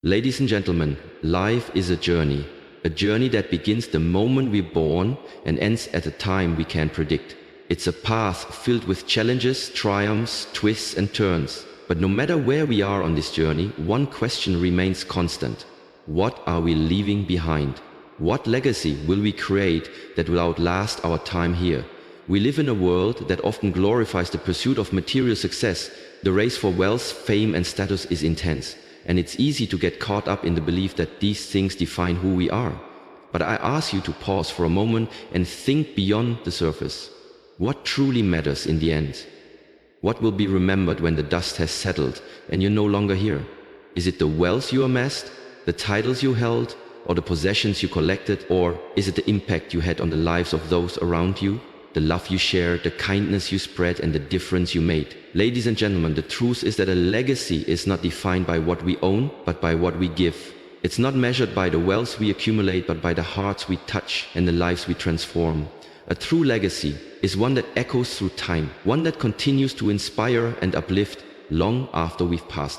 Ladies and gentlemen, life is a journey that begins the moment we're born and ends at a time we can't predict. It's a path filled with challenges, triumphs, twists and turns. But no matter where we are on this journey, one question remains constant. What are we leaving behind? What legacy will we create that will outlast our time here? We live in a world that often glorifies the pursuit of material success. The race for wealth, fame and status is intense. And it's easy to get caught up in the belief that these things define who we are. But I ask you to pause for a moment and think beyond the surface. What truly matters in the end? What will be remembered when the dust has settled and you're no longer here? Is it the wealth you amassed, the titles you held, or the possessions you collected? Or is it the impact you had on the lives of those around you? The love you shared, the kindness you spread, and the difference you made. Ladies and gentlemen, the truth is that a legacy is not defined by what we own, but by what we give. It's not measured by the wealth we accumulate, but by the hearts we touch and the lives we transform. A true legacy is one that echoes through time, one that continues to inspire and uplift long after we've passed.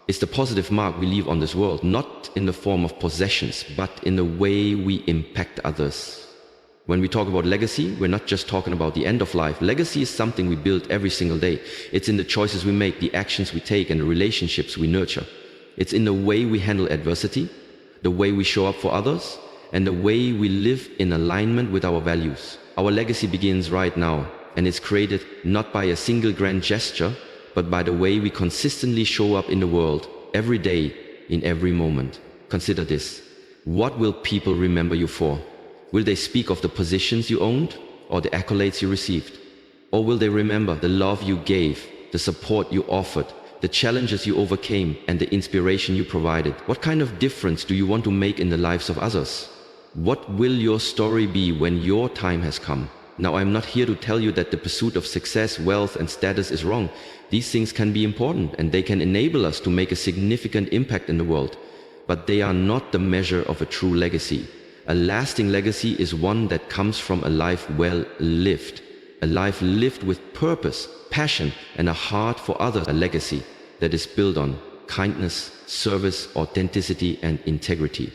It's the positive mark we leave on this world, not in the form of possessions, but in the way we impact others. When we talk about legacy, we're not just talking about the end of life. Legacy is something we build every single day. It's in the choices we make, the actions we take, and the relationships we nurture. It's in the way we handle adversity, the way we show up for others, and the way we live in alignment with our values. Our legacy begins right now, and it's created not by a single grand gesture, but by the way we consistently show up in the world, every day, in every moment. Consider this. What will people remember you for? Will they speak of the positions you owned or the accolades you received? Or will they remember the love you gave, the support you offered, the challenges you overcame, and the inspiration you provided? What kind of difference do you want to make in the lives of others? What will your story be when your time has come? Now, I'm not here to tell you that the pursuit of success, wealth, and status is wrong. These things can be important and they can enable us to make a significant impact in the world. But they are not the measure of a true legacy. A lasting legacy is one that comes from a life well lived, a life lived with purpose, passion, and a heart for others, a legacy that is built on kindness, service, authenticity, and integrity.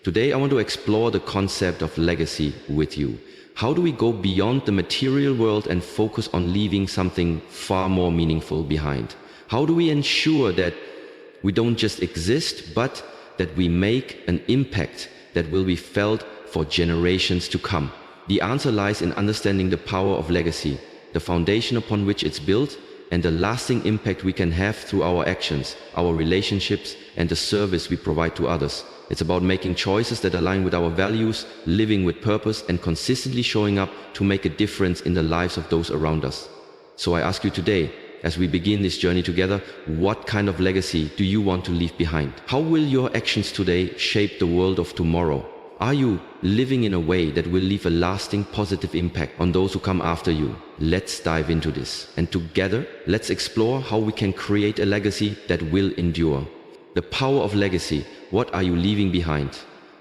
Today, I want to explore the concept of legacy with you. How do we go beyond the material world and focus on leaving something far more meaningful behind? How do we ensure that we don't just exist, but that we make an impact that will be felt for generations to come? The answer lies in understanding the power of legacy, the foundation upon which it's built, and the lasting impact we can have through our actions, our relationships, and the service we provide to others. It's about making choices that align with our values, living with purpose, and consistently showing up to make a difference in the lives of those around us. So I ask you today, as we begin this journey together, what kind of legacy do you want to leave behind? How will your actions today shape the world of tomorrow? Are you living in a way that will leave a lasting positive impact on those who come after you? Let's dive into this. And together, let's explore how we can create a legacy that will endure. The power of legacy. What are you leaving behind?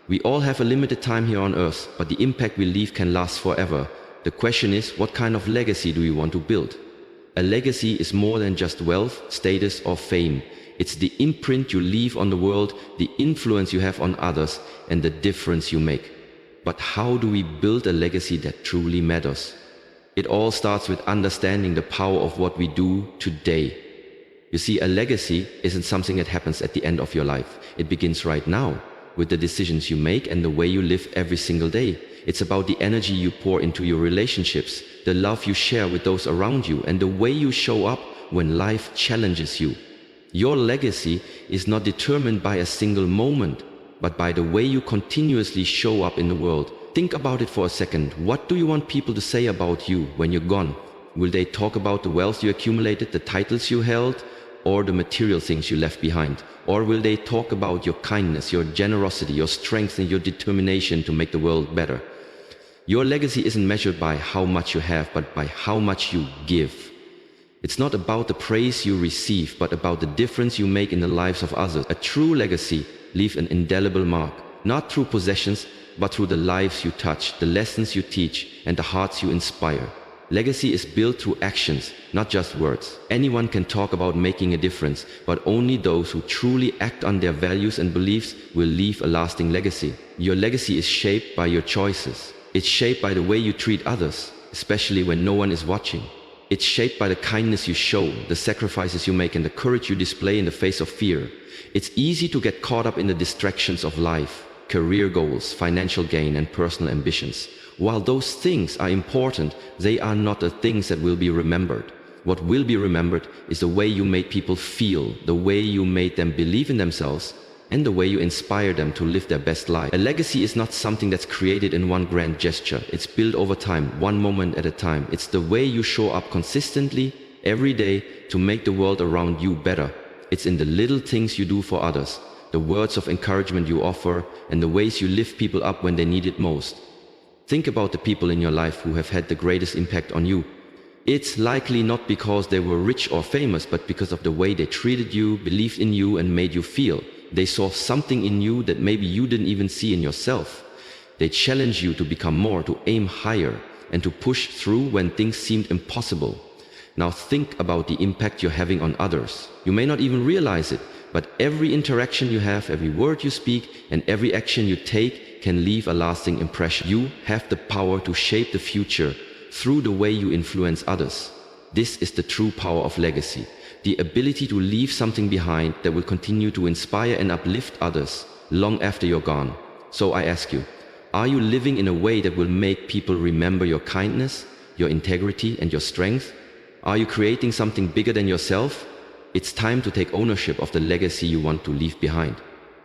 We all have a limited time here on earth, but the impact we leave can last forever. The question is, what kind of legacy do you want to build? A legacy is more than just wealth, status, or fame. It's the imprint you leave on the world, the influence you have on others, and the difference you make. But how do we build a legacy that truly matters? It all starts with understanding the power of what we do today. You see, a legacy isn't something that happens at the end of your life. It begins right now, with the decisions you make and the way you live every single day. It's about the energy you pour into your relationships, the love you share with those around you, and the way you show up when life challenges you. Your legacy is not determined by a single moment, but by the way you continuously show up in the world. Think about it for a second. What do you want people to say about you when you're gone? Will they talk about the wealth you accumulated, the titles you held, or the material things you left behind? Or will they talk about your kindness, your generosity, your strength, and your determination to make the world better? Your legacy isn't measured by how much you have, but by how much you give. It's not about the praise you receive, but about the difference you make in the lives of others. A true legacy leaves an indelible mark, not through possessions, but through the lives you touch, the lessons you teach, and the hearts you inspire. Legacy is built through actions, not just words. Anyone can talk about making a difference, but only those who truly act on their values and beliefs will leave a lasting legacy. Your legacy is shaped by your choices. It's shaped by the way you treat others, especially when no one is watching. It's shaped by the kindness you show, the sacrifices you make, and the courage you display in the face of fear. It's easy to get caught up in the distractions of life, career goals, financial gain, and personal ambitions. While those things are important, they are not the things that will be remembered. What will be remembered is the way you made people feel, the way you made them believe in themselves, and the way you inspire them to live their best life. A legacy is not something that's created in one grand gesture. It's built over time, one moment at a time. It's the way you show up consistently, every day, to make the world around you better. It's in the little things you do for others, the words of encouragement you offer, and the ways you lift people up when they need it most. Think about the people in your life who have had the greatest impact on you. It's likely not because they were rich or famous, but because of the way they treated you, believed in you, and made you feel. They saw something in you that maybe you didn't even see in yourself. They challenged you to become more, to aim higher, and to push through when things seemed impossible. Now think about the impact you're having on others. You may not even realize it, but every interaction you have, every word you speak, and every action you take can leave a lasting impression. You have the power to shape the future through the way you influence others. This is the true power of legacy, the ability to leave something behind that will continue to inspire and uplift others long after you're gone. So I ask you, are you living in a way that will make people remember your kindness, your integrity, and your strength? Are you creating something bigger than yourself? It's time to take ownership of the legacy you want to leave behind.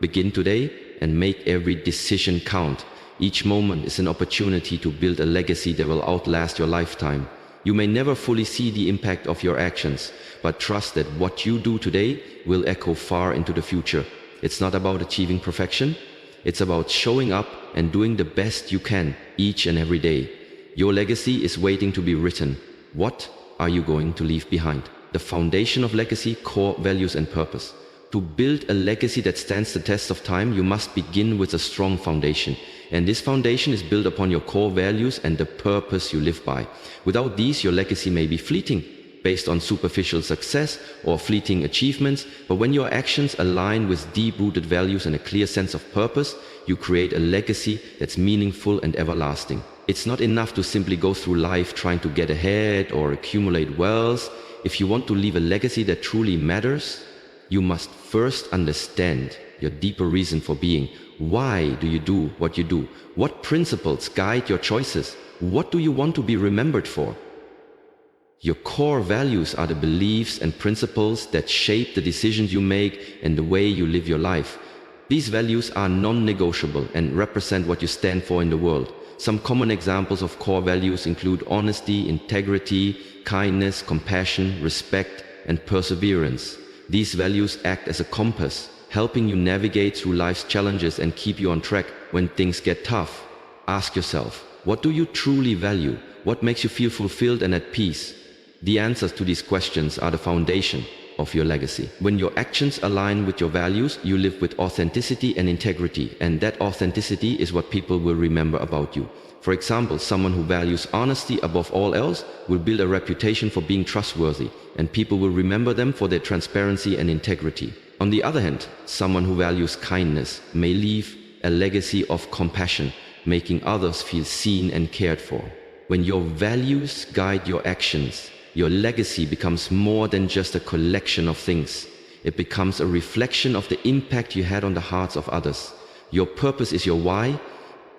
Begin today and make every decision count. Each moment is an opportunity to build a legacy that will outlast your lifetime. You may never fully see the impact of your actions, but trust that what you do today will echo far into the future. It's not about achieving perfection. It's about showing up and doing the best you can each and every day. Your legacy is waiting to be written. What are you going to leave behind? The foundation of legacy, core values, and purpose. To build a legacy that stands the test of time, you must begin with a strong foundation. And this foundation is built upon your core values and the purpose you live by. Without these, your legacy may be fleeting, based on superficial success or fleeting achievements. But when your actions align with deep-rooted values and a clear sense of purpose, you create a legacy that's meaningful and everlasting. It's not enough to simply go through life trying to get ahead or accumulate wealth. If you want to leave a legacy that truly matters, you must first understand your deeper reason for being. Why do you do what you do? What principles guide your choices? What do you want to be remembered for? Your core values are the beliefs and principles that shape the decisions you make and the way you live your life. These values are non-negotiable and represent what you stand for in the world. Some common examples of core values include honesty, integrity, kindness, compassion, respect, and perseverance. These values act as a compass, helping you navigate through life's challenges and keep you on track when things get tough. Ask yourself, what do you truly value? What makes you feel fulfilled and at peace? The answers to these questions are the foundation of your legacy. When your actions align with your values, you live with authenticity and integrity, and that authenticity is what people will remember about you. For example, someone who values honesty above all else will build a reputation for being trustworthy, and people will remember them for their transparency and integrity. On the other hand, someone who values kindness may leave a legacy of compassion, making others feel seen and cared for. When your values guide your actions, your legacy becomes more than just a collection of things. It becomes a reflection of the impact you had on the hearts of others. Your purpose is your why.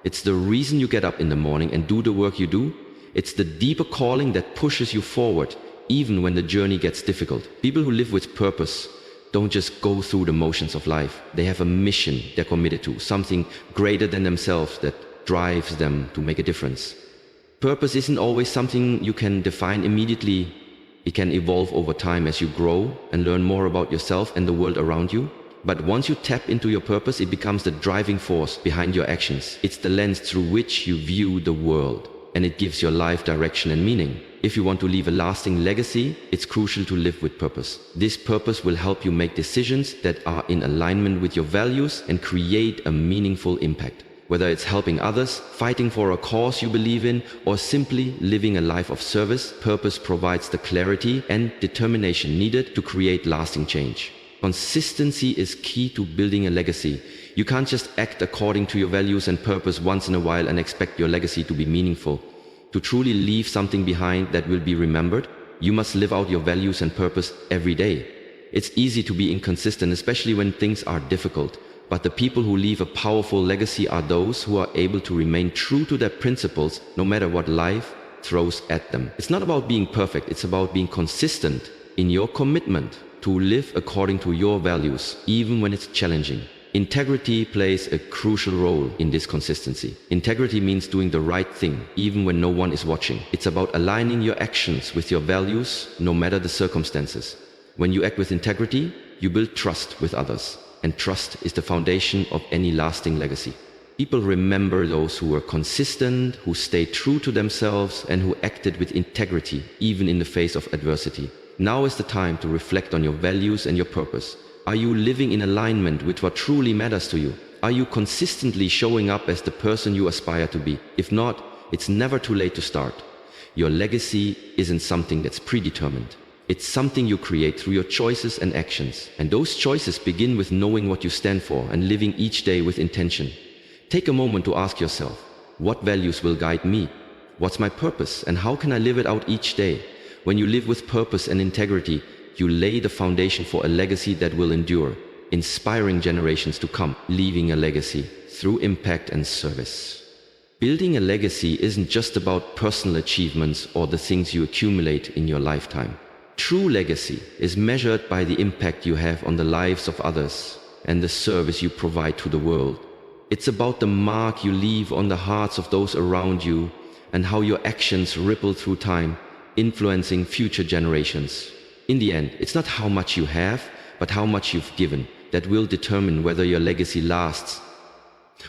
It's the reason you get up in the morning and do the work you do. It's the deeper calling that pushes you forward, even when the journey gets difficult. People who live with purpose don't just go through the motions of life. They have a mission they're committed to, something greater than themselves that drives them to make a difference. Purpose isn't always something you can define immediately. It can evolve over time as you grow and learn more about yourself and the world around you. But once you tap into your purpose, it becomes the driving force behind your actions. It's the lens through which you view the world, and it gives your life direction and meaning. If you want to leave a lasting legacy, it's crucial to live with purpose. This purpose will help you make decisions that are in alignment with your values and create a meaningful impact. Whether it's helping others, fighting for a cause you believe in, or simply living a life of service, purpose provides the clarity and determination needed to create lasting change. Consistency is key to building a legacy. You can't just act according to your values and purpose once in a while and expect your legacy to be meaningful. To truly leave something behind that will be remembered, you must live out your values and purpose every day. It's easy to be inconsistent, especially when things are difficult. But the people who leave a powerful legacy are those who are able to remain true to their principles no matter what life throws at them. It's not about being perfect, it's about being consistent in your commitment to live according to your values, even when it's challenging. Integrity plays a crucial role in this consistency. Integrity means doing the right thing, even when no one is watching. It's about aligning your actions with your values, no matter the circumstances. When you act with integrity, you build trust with others. And trust is the foundation of any lasting legacy. People remember those who were consistent, who stayed true to themselves, and who acted with integrity, even in the face of adversity. Now is the time to reflect on your values and your purpose. Are you living in alignment with what truly matters to you? Are you consistently showing up as the person you aspire to be? If not, it's never too late to start. Your legacy isn't something that's predetermined. It's something you create through your choices and actions. And those choices begin with knowing what you stand for and living each day with intention. Take a moment to ask yourself, what values will guide me? What's my purpose and how can I live it out each day? When you live with purpose and integrity, you lay the foundation for a legacy that will endure, inspiring generations to come, leaving a legacy through impact and service. Building a legacy isn't just about personal achievements or the things you accumulate in your lifetime. True legacy is measured by the impact you have on the lives of others and the service you provide to the world. It's about the mark you leave on the hearts of those around you and how your actions ripple through time, influencing future generations. In the end, it's not how much you have, but how much you've given that will determine whether your legacy lasts.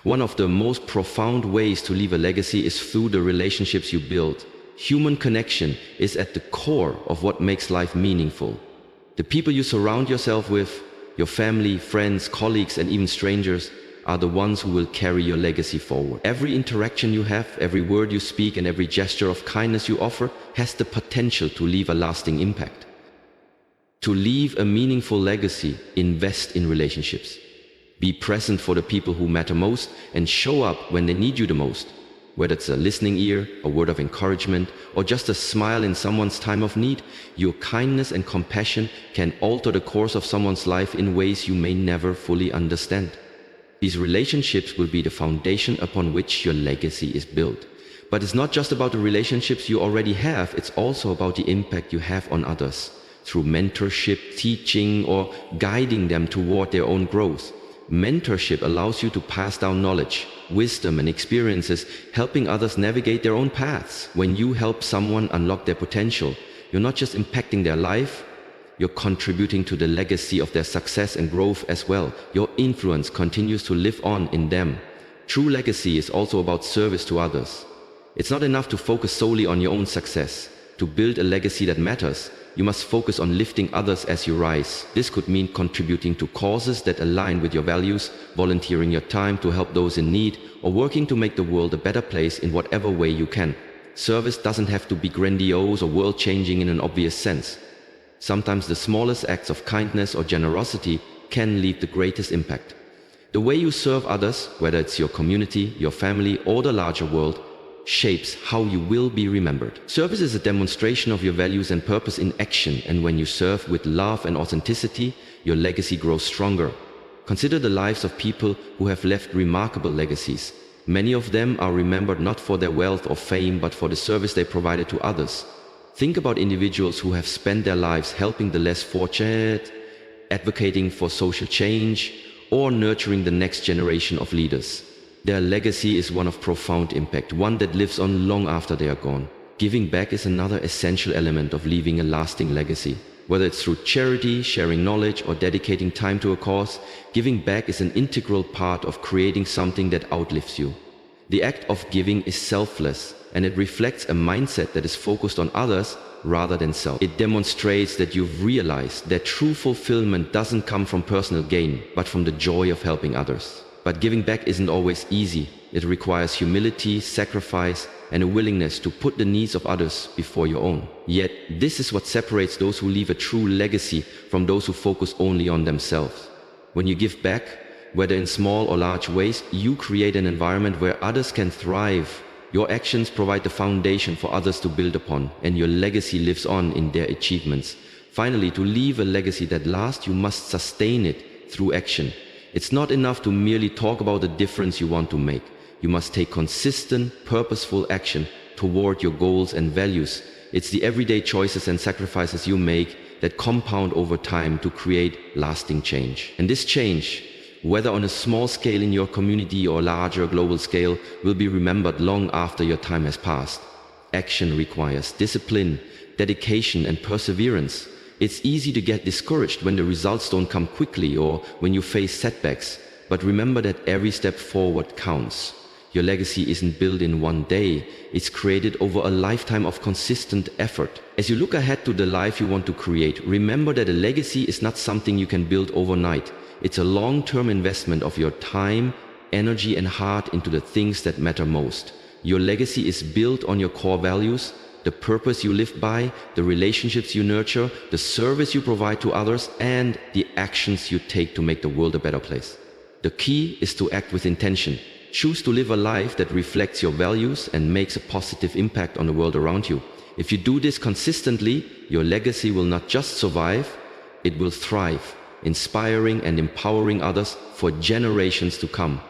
One of the most profound ways to leave a legacy is through the relationships you build. Human connection is at the core of what makes life meaningful. The people you surround yourself with, your family, friends, colleagues, and even strangers, are the ones who will carry your legacy forward. Every interaction you have, every word you speak, and every gesture of kindness you offer has the potential to leave a lasting impact. To leave a meaningful legacy, invest in relationships. Be present for the people who matter most and show up when they need you the most. Whether it's a listening ear, a word of encouragement, or just a smile in someone's time of need, your kindness and compassion can alter the course of someone's life in ways you may never fully understand. These relationships will be the foundation upon which your legacy is built. But it's not just about the relationships you already have, it's also about the impact you have on others, through mentorship, teaching, or guiding them toward their own growth. Mentorship allows you to pass down knowledge, wisdom, and experiences, helping others navigate their own paths. When you help someone unlock their potential, you're not just impacting their life, you're contributing to the legacy of their success and growth as well. Your influence continues to live on in them. True legacy is also about service to others. It's not enough to focus solely on your own success. To build a legacy that matters, you must focus on lifting others as you rise. This could mean contributing to causes that align with your values, volunteering your time to help those in need, or working to make the world a better place in whatever way you can. Service doesn't have to be grandiose or world-changing in an obvious sense. Sometimes the smallest acts of kindness or generosity can leave the greatest impact. The way you serve others, whether it's your community, your family, or the larger world, shapes how you will be remembered. Service is a demonstration of your values and purpose in action, and when you serve with love and authenticity, your legacy grows stronger. Consider the lives of people who have left remarkable legacies. Many of them are remembered not for their wealth or fame, but for the service they provided to others. Think about individuals who have spent their lives helping the less fortunate, advocating for social change, or nurturing the next generation of leaders. Their legacy is one of profound impact, one that lives on long after they are gone. Giving back is another essential element of leaving a lasting legacy. Whether it's through charity, sharing knowledge, or dedicating time to a cause, giving back is an integral part of creating something that outlives you. The act of giving is selfless, and it reflects a mindset that is focused on others rather than self. It demonstrates that you've realized that true fulfillment doesn't come from personal gain, but from the joy of helping others. But giving back isn't always easy. It requires humility, sacrifice, and a willingness to put the needs of others before your own. Yet, this is what separates those who leave a true legacy from those who focus only on themselves. When you give back, whether in small or large ways, you create an environment where others can thrive. Your actions provide the foundation for others to build upon, and your legacy lives on in their achievements. Finally, to leave a legacy that lasts, you must sustain it through action. It's not enough to merely talk about the difference you want to make. You must take consistent, purposeful action toward your goals and values. It's the everyday choices and sacrifices you make that compound over time to create lasting change. And this change, whether on a small scale in your community or larger global scale, will be remembered long after your time has passed. Action requires discipline, dedication, and perseverance. It's easy to get discouraged when the results don't come quickly or when you face setbacks. But remember that every step forward counts. Your legacy isn't built in one day. It's created over a lifetime of consistent effort. As you look ahead to the life you want to create, remember that a legacy is not something you can build overnight. It's a long-term investment of your time, energy, and heart into the things that matter most. Your legacy is built on your core values, the purpose you live by, the relationships you nurture, the service you provide to others, and the actions you take to make the world a better place. The key is to act with intention. Choose to live a life that reflects your values and makes a positive impact on the world around you. If you do this consistently, your legacy will not just survive, it will thrive, inspiring and empowering others for generations to come.